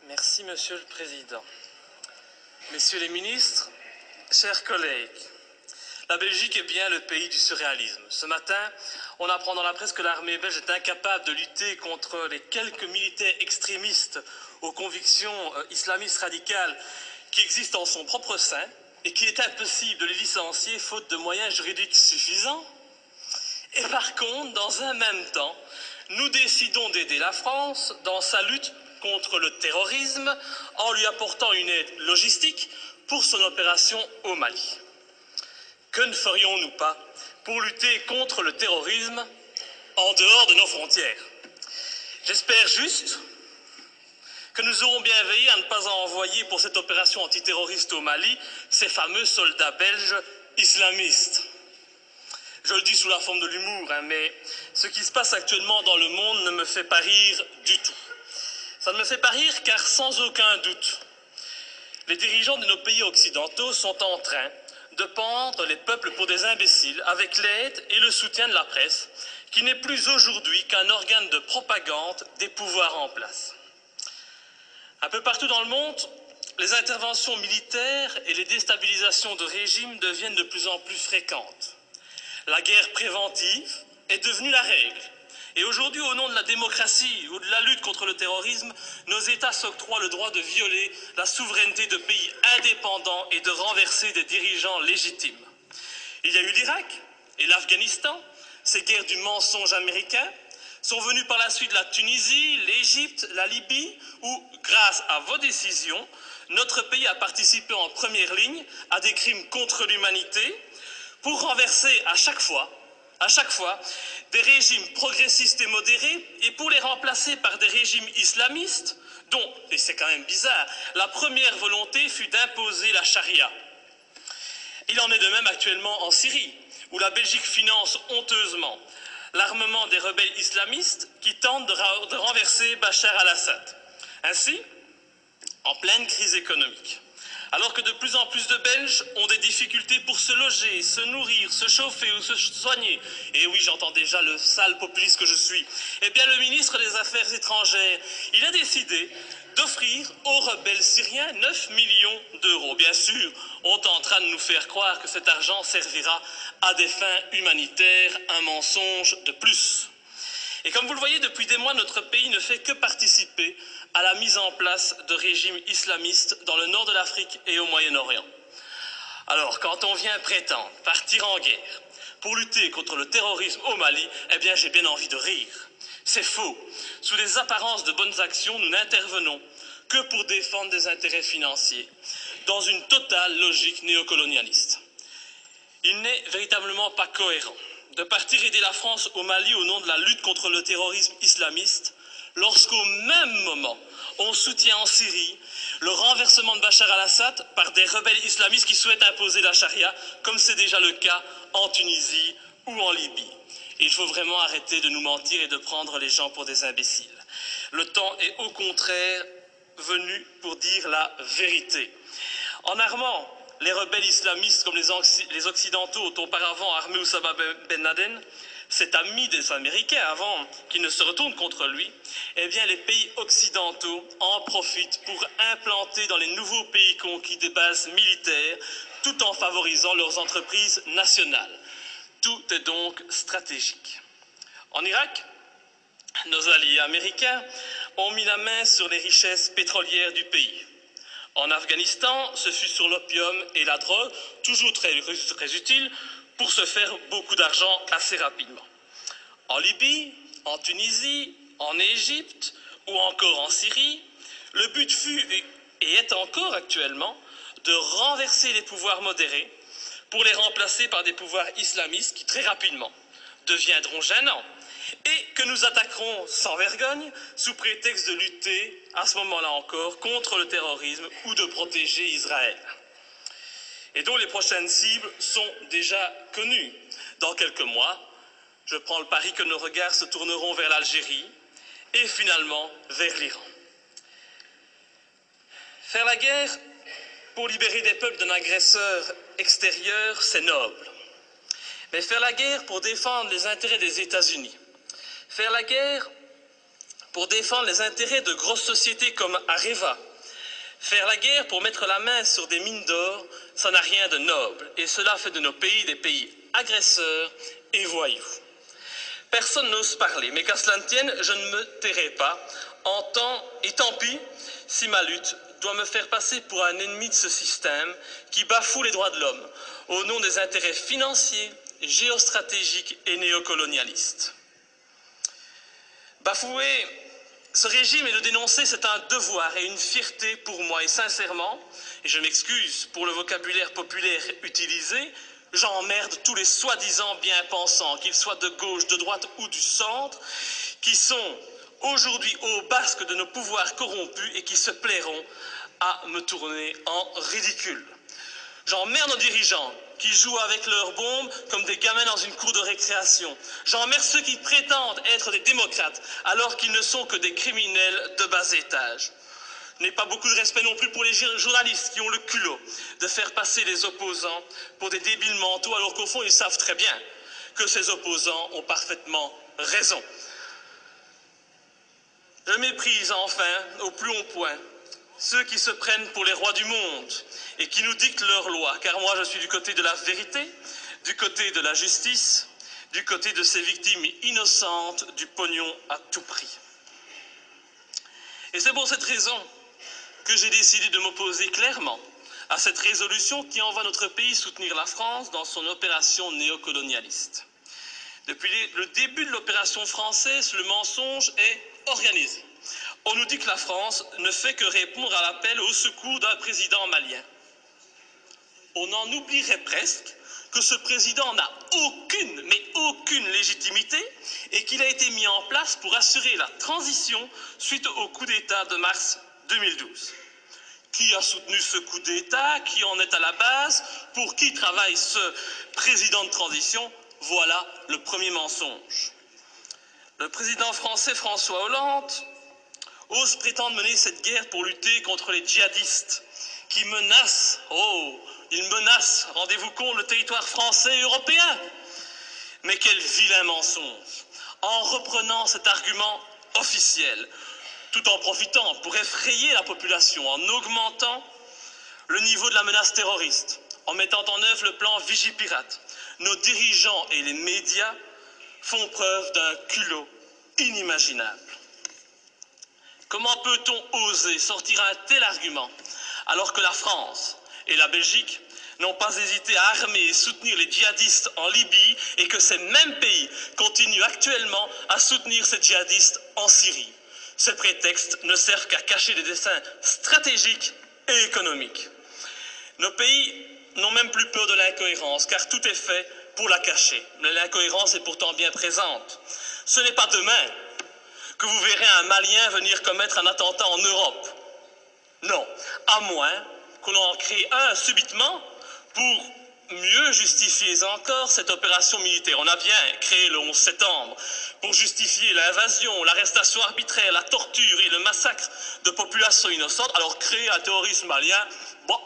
Merci, Monsieur le Président. Messieurs les ministres, chers collègues, la Belgique est bien le pays du surréalisme. Ce matin, on apprend dans la presse que l'armée belge est incapable de lutter contre les quelques militaires extrémistes aux convictions islamistes radicales qui existent en son propre sein et qu'il est impossible de les licencier faute de moyens juridiques suffisants. Et par contre, dans un même temps, nous décidons d'aider la France dans sa lutte contre le terrorisme en lui apportant une aide logistique pour son opération au Mali. Que ne ferions-nous pas pour lutter contre le terrorisme en dehors de nos frontières? J'espère juste que nous aurons bien veillé à ne pas envoyer pour cette opération antiterroriste au Mali ces fameux soldats belges islamistes. Je le dis sous la forme de l'humour, mais ce qui se passe actuellement dans le monde ne me fait pas rire du tout. Ça ne me fait pas rire car sans aucun doute, les dirigeants de nos pays occidentaux sont en train de pendre les peuples pour des imbéciles avec l'aide et le soutien de la presse, qui n'est plus aujourd'hui qu'un organe de propagande des pouvoirs en place. Un peu partout dans le monde, les interventions militaires et les déstabilisations de régimes deviennent de plus en plus fréquentes. La guerre préventive est devenue la règle. Et aujourd'hui, au nom de la démocratie ou de la lutte contre le terrorisme, nos États s'octroient le droit de violer la souveraineté de pays indépendants et de renverser des dirigeants légitimes. Il y a eu l'Irak et l'Afghanistan, ces guerres du mensonge américain, sont venues par la suite la Tunisie, l'Égypte, la Libye, où, grâce à vos décisions, notre pays a participé en première ligne à des crimes contre l'humanité pour renverser à chaque fois, des régimes progressistes et modérés et pour les remplacer par des régimes islamistes dont, et c'est quand même bizarre, la première volonté fut d'imposer la charia. Il en est de même actuellement en Syrie, où la Belgique finance honteusement l'armement des rebelles islamistes qui tentent de renverser Bachar al-Assad. Ainsi, en pleine crise économique, alors que de plus en plus de Belges ont des difficultés pour se loger, se nourrir, se chauffer ou se soigner, et oui, j'entends déjà le sale populiste que je suis, eh bien le ministre des Affaires étrangères, il a décidé d'offrir aux rebelles syriens 9 millions d'euros. Bien sûr, on tentera de nous faire croire que cet argent servira à des fins humanitaires, un mensonge de plus. Et comme vous le voyez, depuis des mois, notre pays ne fait que participer à la mise en place de régimes islamistes dans le nord de l'Afrique et au Moyen-Orient. Alors, quand on vient prétendre partir en guerre pour lutter contre le terrorisme au Mali, eh bien, j'ai bien envie de rire. C'est faux. Sous des apparences de bonnes actions, nous n'intervenons que pour défendre des intérêts financiers, dans une totale logique néocolonialiste. Il n'est véritablement pas cohérent de partir aider la France au Mali au nom de la lutte contre le terrorisme islamiste, lorsqu'au même moment, on soutient en Syrie le renversement de Bachar al-Assad par des rebelles islamistes qui souhaitent imposer la charia, comme c'est déjà le cas en Tunisie ou en Libye. Et il faut vraiment arrêter de nous mentir et de prendre les gens pour des imbéciles. Le temps est au contraire venu pour dire la vérité. En armant les rebelles islamistes comme les Occidentaux ont auparavant armé Oussama Ben Laden, cet ami des Américains avant qu'ils ne se retournent contre lui, eh bien les pays occidentaux en profitent pour implanter dans les nouveaux pays conquis des bases militaires tout en favorisant leurs entreprises nationales. Tout est donc stratégique. En Irak, nos alliés américains ont mis la main sur les richesses pétrolières du pays. En Afghanistan, ce fut sur l'opium et la drogue, toujours très utiles, pour se faire beaucoup d'argent assez rapidement. En Libye, en Tunisie, en Égypte ou encore en Syrie, le but fut et est encore actuellement de renverser les pouvoirs modérés pour les remplacer par des pouvoirs islamistes qui très rapidement deviendront gênants et que nous attaquerons sans vergogne sous prétexte de lutter, à ce moment-là encore, contre le terrorisme ou de protéger Israël. Et dont les prochaines cibles sont déjà connues. Dans quelques mois, je prends le pari que nos regards se tourneront vers l'Algérie et finalement vers l'Iran. Faire la guerre pour libérer des peuples d'un agresseur extérieur, c'est noble. Mais faire la guerre pour défendre les intérêts des États-Unis, faire la guerre pour défendre les intérêts de grosses sociétés comme Areva. Faire la guerre pour mettre la main sur des mines d'or, ça n'a rien de noble, et cela fait de nos pays des pays agresseurs et voyous. Personne n'ose parler, mais qu'à cela ne tienne, je ne me tairai pas, et tant pis si ma lutte doit me faire passer pour un ennemi de ce système qui bafoue les droits de l'homme au nom des intérêts financiers, géostratégiques et néocolonialistes. Bafouer ce régime et le dénoncer, c'est un devoir et une fierté pour moi. Et sincèrement, et je m'excuse pour le vocabulaire populaire utilisé, j'emmerde tous les soi-disant bien-pensants, qu'ils soient de gauche, de droite ou du centre, qui sont aujourd'hui au basque de nos pouvoirs corrompus et qui se plairont à me tourner en ridicule. J'emmerde nos dirigeants qui jouent avec leurs bombes comme des gamins dans une cour de récréation. J'emmerde ceux qui prétendent être des démocrates alors qu'ils ne sont que des criminels de bas étage. Je n'ai pas beaucoup de respect non plus pour les journalistes qui ont le culot de faire passer les opposants pour des débiles mentaux alors qu'au fond ils savent très bien que ces opposants ont parfaitement raison. Je méprise enfin au plus haut point ceux qui se prennent pour les rois du monde et qui nous dictent leurs lois, car moi je suis du côté de la vérité, du côté de la justice, du côté de ces victimes innocentes du pognon à tout prix. Et c'est pour cette raison que j'ai décidé de m'opposer clairement à cette résolution qui envoie notre pays soutenir la France dans son opération néocolonialiste. Depuis le début de l'opération française, le mensonge est organisé. On nous dit que la France ne fait que répondre à l'appel au secours d'un président malien. On en oublierait presque que ce président n'a aucune, mais aucune légitimité et qu'il a été mis en place pour assurer la transition suite au coup d'État de mars 2012. Qui a soutenu ce coup d'État? Qui en est à la base? Pour qui travaille ce président de transition? Voilà le premier mensonge. Le président français François Hollande ose prétendre mener cette guerre pour lutter contre les djihadistes qui menacent, ils menacent, rendez-vous compte, le territoire français et européen. Mais quel vilain mensonge! En reprenant cet argument officiel, tout en profitant pour effrayer la population, en augmentant le niveau de la menace terroriste, en mettant en œuvre le plan Vigipirate, nos dirigeants et les médias font preuve d'un culot inimaginable. Comment peut-on oser sortir un tel argument alors que la France et la Belgique n'ont pas hésité à armer et soutenir les djihadistes en Libye et que ces mêmes pays continuent actuellement à soutenir ces djihadistes en Syrie? Ces prétextes ne servent qu'à cacher des desseins stratégiques et économiques. Nos pays n'ont même plus peur de l'incohérence car tout est fait pour la cacher. Mais l'incohérence est pourtant bien présente. Ce n'est pas demain que vous verrez un Malien venir commettre un attentat en Europe. Non, à moins qu'on en crée un subitement pour mieux justifier encore cette opération militaire. On a bien créé le 11 septembre pour justifier l'invasion, l'arrestation arbitraire, la torture et le massacre de populations innocentes. Alors créer un terrorisme malien, bon,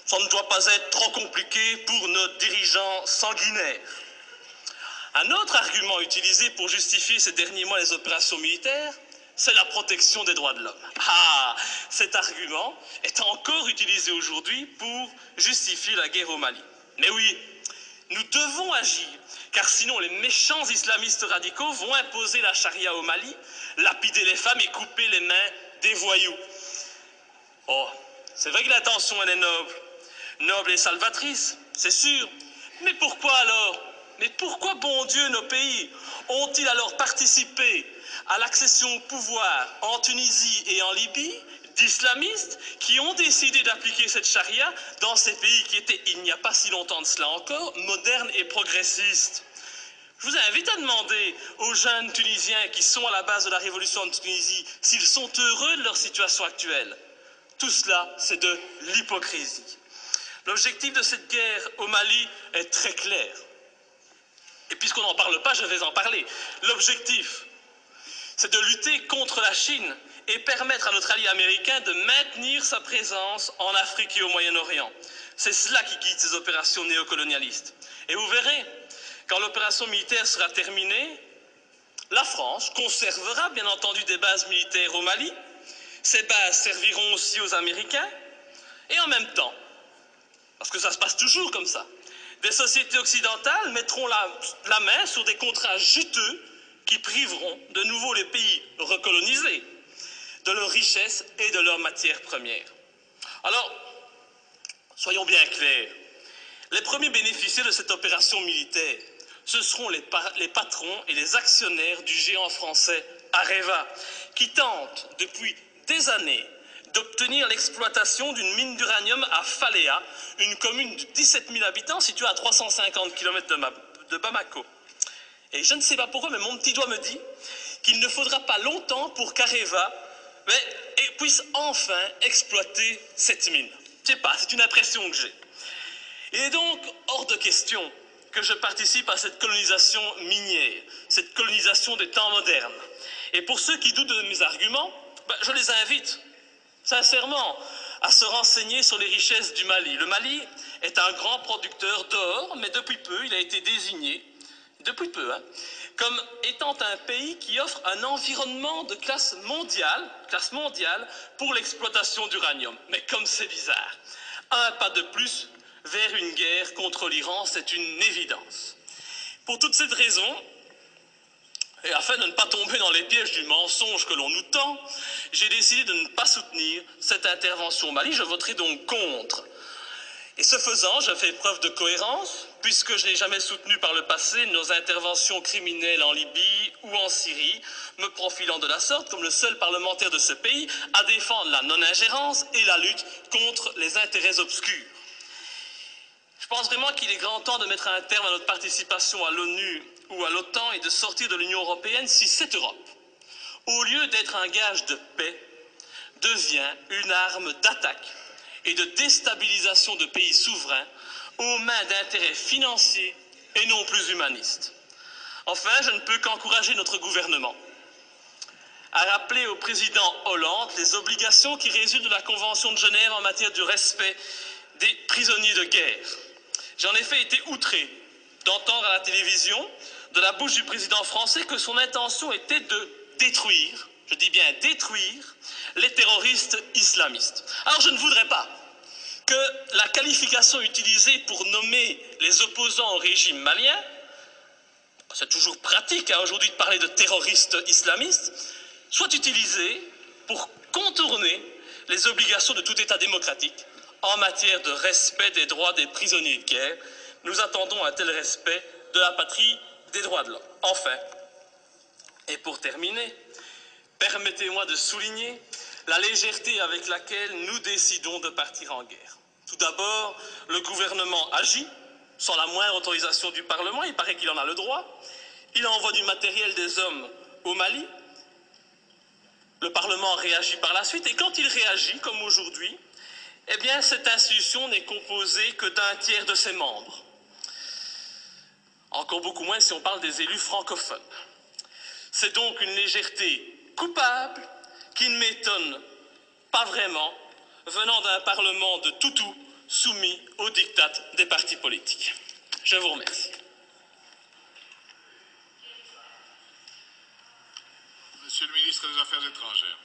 ça ne doit pas être trop compliqué pour nos dirigeants sanguinaires. Un autre argument utilisé pour justifier ces derniers mois les opérations militaires, c'est la protection des droits de l'homme. Ah, cet argument est encore utilisé aujourd'hui pour justifier la guerre au Mali. Mais oui, nous devons agir, car sinon les méchants islamistes radicaux vont imposer la charia au Mali, lapider les femmes et couper les mains des voyous. Oh, c'est vrai que l'intention elle est noble, noble et salvatrice, c'est sûr. Mais pourquoi alors? Mais pourquoi, bon Dieu, nos pays ont-ils alors participé à l'accession au pouvoir en Tunisie et en Libye d'islamistes qui ont décidé d'appliquer cette charia dans ces pays qui étaient, il n'y a pas si longtemps de cela encore, modernes et progressistes? Je vous invite à demander aux jeunes Tunisiens qui sont à la base de la révolution de Tunisie s'ils sont heureux de leur situation actuelle. Tout cela, c'est de l'hypocrisie. L'objectif de cette guerre au Mali est très clair. Et puisqu'on n'en parle pas, je vais en parler. L'objectif, c'est de lutter contre la Chine et permettre à notre allié américain de maintenir sa présence en Afrique et au Moyen-Orient. C'est cela qui guide ces opérations néocolonialistes. Et vous verrez, quand l'opération militaire sera terminée, La France conservera bien entendu des bases militaires au Mali. Ces bases serviront aussi aux Américains. Et en même temps, parce que ça se passe toujours comme ça, des sociétés occidentales mettront la main sur des contrats juteux qui priveront de nouveau les pays recolonisés de leurs richesses et de leurs matières premières. Alors, soyons bien clairs, les premiers bénéficiaires de cette opération militaire, ce seront les patrons et les actionnaires du géant français Areva, qui tentent depuis des années d'obtenir l'exploitation d'une mine d'uranium à Faléa, une commune de 17 000 habitants située à 350 km de Bamako. Et je ne sais pas pourquoi, mais mon petit doigt me dit qu'il ne faudra pas longtemps pour qu'Areva puisse enfin exploiter cette mine. Je ne sais pas, c'est une impression que j'ai. Il est donc hors de question que je participe à cette colonisation minière, cette colonisation des temps modernes. Et pour ceux qui doutent de mes arguments, je les invite sincèrement à se renseigner sur les richesses du Mali. Le Mali est un grand producteur d'or, mais depuis peu, il a été désigné, comme étant un pays qui offre un environnement de classe mondiale pour l'exploitation d'uranium. Mais comme c'est bizarre, un pas de plus vers une guerre contre l'Iran, c'est une évidence. Pour toutes ces raisons, et afin de ne pas tomber dans les pièges du mensonge que l'on nous tend, j'ai décidé de ne pas soutenir cette intervention au Mali. Je voterai donc contre. Et ce faisant, je fais preuve de cohérence, puisque je n'ai jamais soutenu par le passé nos interventions criminelles en Libye ou en Syrie, me profilant de la sorte comme le seul parlementaire de ce pays à défendre la non-ingérence et la lutte contre les intérêts obscurs. Je pense vraiment qu'il est grand temps de mettre un terme à notre participation à l'ONU ou à l'OTAN et de sortir de l'Union européenne si cette Europe, au lieu d'être un gage de paix, devient une arme d'attaque et de déstabilisation de pays souverains aux mains d'intérêts financiers et non plus humanistes. Enfin, je ne peux qu'encourager notre gouvernement à rappeler au président Hollande les obligations qui résultent de la Convention de Genève en matière de respect des prisonniers de guerre. J'ai en effet été outré d'entendre à la télévision, de la bouche du président français, que son intention était de détruire, je dis bien détruire, les terroristes islamistes. Alors je ne voudrais pas que la qualification utilisée pour nommer les opposants au régime malien, c'est toujours pratique aujourd'hui de parler de terroristes islamistes, soit utilisée pour contourner les obligations de tout État démocratique en matière de respect des droits des prisonniers de guerre. Nous attendons un tel respect de la patrie des droits de l'homme. Enfin, et pour terminer, permettez-moi de souligner la légèreté avec laquelle nous décidons de partir en guerre. Tout d'abord, le gouvernement agit sans la moindre autorisation du Parlement, il paraît qu'il en a le droit. Il envoie du matériel, des hommes au Mali. Le Parlement réagit par la suite, et quand il réagit, comme aujourd'hui, eh bien, cette institution n'est composée que d'un tiers de ses membres. Encore beaucoup moins si on parle des élus francophones. C'est donc une légèreté coupable qui ne m'étonne pas vraiment, venant d'un Parlement de toutous soumis aux diktats des partis politiques. Je vous remercie. Monsieur le ministre des Affaires étrangères.